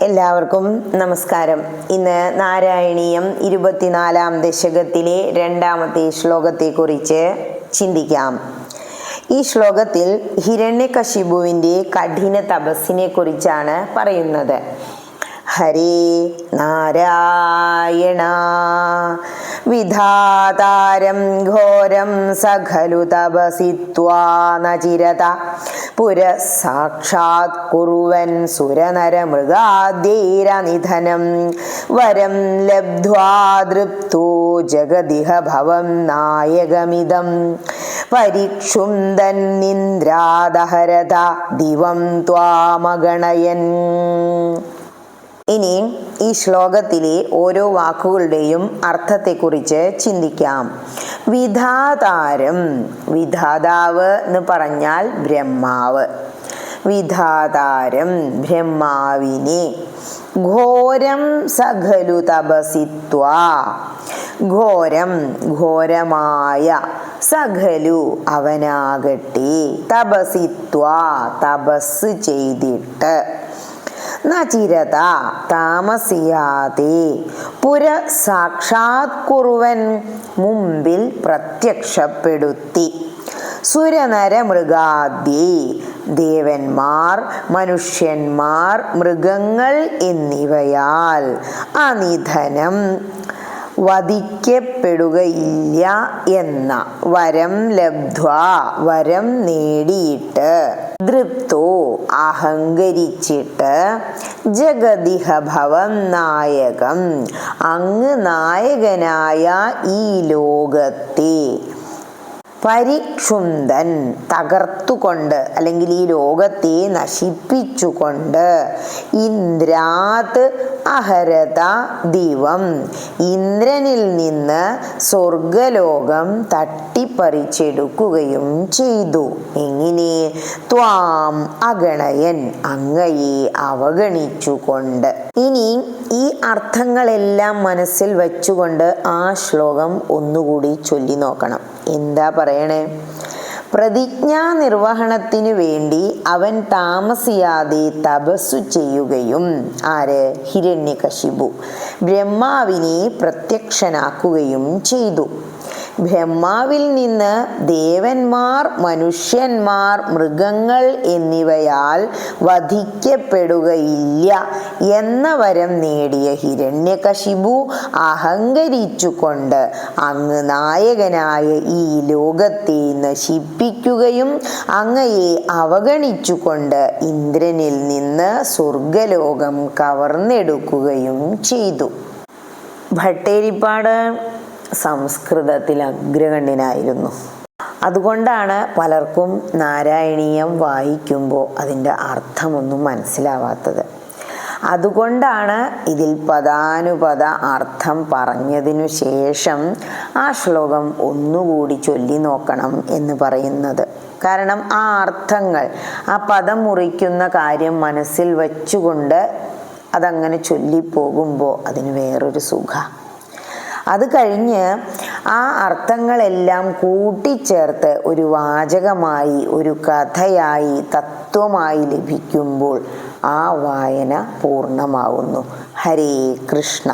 എല്ലാവർക്കും നമസ്കാരം. ഇന്ന് നാരായണീയം 24-ാം ദശകത്തിലെ 2-ാമത്തെ ശ്ലോകത്തെക്കുറിച്ച് ചിന്തിക്കാം. ഈ ശ്ലോകത്തിൽ ഹിരണ്യകശിപുവിൻ്റെ കഠിന തപസ്സിനെ കുറിച്ചാണ് പറയുന്നത്. ഹരേ നാരായണ വിധാതാരം ഘോരം സഖലു തപസിത്വാ നചിരത പുരഃസാക്ഷാത് കുറുവൻ സുരനരമൃഗാദ്യൈരനിധനം വരം ലബ്ധ്വാ തൃപ്തോ ജഗദിഹ ഭവം നായകമിദം പരിക്ഷുംദന്നിന്ദ്രാദഹരത ദിവം ത്വാമഗണയൻ. ഇനി ഈ ശ്ലോകത്തിലെ ഓരോ വാക്കുകളുടെയും അർത്ഥത്തെക്കുറിച്ച് ചിന്തിക്കാം. വിധാതാരം, വിധാതാവ് എന്ന് പറഞ്ഞാൽ ബ്രഹ്മാവ്. വിധാതാരം ബ്രഹ്മാവിനെ. ഘോരം സഖലു തപസിത്വാ, ഘോരം ഘോരമായ, സഖലു അവനാകട്ടെ, തപസിത്വാ തപസ് ചെയ്തിട്ട്, നചിരത താമസിയാതെ, പുരഃസാക്ഷാത് കുറുവൻ മുമ്പിൽ പ്രത്യക്ഷപ്പെടുത്തി, സുരനരമൃഗാദ്യൈ ദേവന്മാർ, മനുഷ്യന്മാർ, മൃഗങ്ങൾ എന്നിവയാൽ, അനിധനം വധിക്കപ്പെടുകയില്ല എന്ന, വരം ലബ്ധ്വാ വരം നേടിയിട്ട്, തൃപ്തോ അഹങ്കരിച്ചിട്ട്, ജഗദിഹ ഭവം നായകം അങ്ങ് നായകനായ ഈ ലോകത്തെ, പരിക്ഷുംദൻ തകർത്തുകൊണ്ട് അല്ലെങ്കിൽ ഈ ലോകത്തെ നശിപ്പിച്ചുകൊണ്ട്, ഇന്ദ്രാത് അഹരത ദിവം ഇന്ദ്രനിൽ നിന്ന് സ്വർഗലോകം തട്ടിപ്പറിച്ചെടുക്കുകയും ചെയ്തു. എങ്ങനെ? ത്വാം അഗണയൻ അങ്ങയെ അവഗണിച്ചുകൊണ്ട്. ഇനി ഈ അർത്ഥങ്ങളെല്ലാം മനസ്സിൽ വച്ചുകൊണ്ട് ആ ശ്ലോകം ഒന്നുകൂടി ചൊല്ലി നോക്കണം. എന്താ പറയണേ? പ്രതിജ്ഞാ നിർവഹണത്തിനു വേണ്ടി അവൻ താമസിയാതെ തപസ്സു ചെയ്യുകയും, ആര്? ഹിരണ്യകശിപു ബ്രഹ്മാവിനെ പ്രത്യക്ഷനാക്കുകയും ചെയ്തു. ബ്രഹ്മാവിൽ നിന്ന് ദേവന്മാർ, മനുഷ്യന്മാർ, മൃഗങ്ങൾ എന്നിവയാൽ വധിക്കപ്പെടുകയില്ല എന്ന വരം നേടിയ ഹിരണ്യകശിപു അഹങ്കരിച്ചുകൊണ്ട് അങ്ങ് നായകനായ ഈ ലോകത്തെ നശിപ്പിക്കുകയും അങ്ങയെ അവഗണിച്ചുകൊണ്ട് ഇന്ദ്രനിൽ നിന്ന് സ്വർഗലോകം കവർന്നെടുക്കുകയും ചെയ്തു. ഭട്ടേരിപ്പാട് സംസ്കൃതത്തിൽ അഗ്രഗണ്യനായിരുന്നു. അതുകൊണ്ടാണ് പലർക്കും നാരായണീയം വായിക്കുമ്പോൾ അതിൻ്റെ അർത്ഥമൊന്നും മനസ്സിലാവാത്തത്. അതുകൊണ്ടാണ് ഇതിൽ പദാനുപദ അർത്ഥം പറഞ്ഞതിനു ശേഷം ആ ശ്ലോകം ഒന്നുകൂടി ചൊല്ലി നോക്കണം എന്ന് പറയുന്നത്. കാരണം ആ അർത്ഥങ്ങൾ, ആ പദം മുറിക്കുന്ന കാര്യം മനസ്സിൽ വച്ചുകൊണ്ട് അതങ്ങനെ ചൊല്ലിപ്പോകുമ്പോൾ അതിന് വേറൊരു സുഖ. അത് കഴിഞ്ഞ് ആ അർത്ഥങ്ങളെല്ലാം കൂട്ടിച്ചേർത്ത് ഒരു വാചകമായി, ഒരു കഥയായി, തത്വമായി ലഭിക്കുമ്പോൾ ആ വായന പൂർണ്ണമാവുന്നു. ഹരേ കൃഷ്ണ.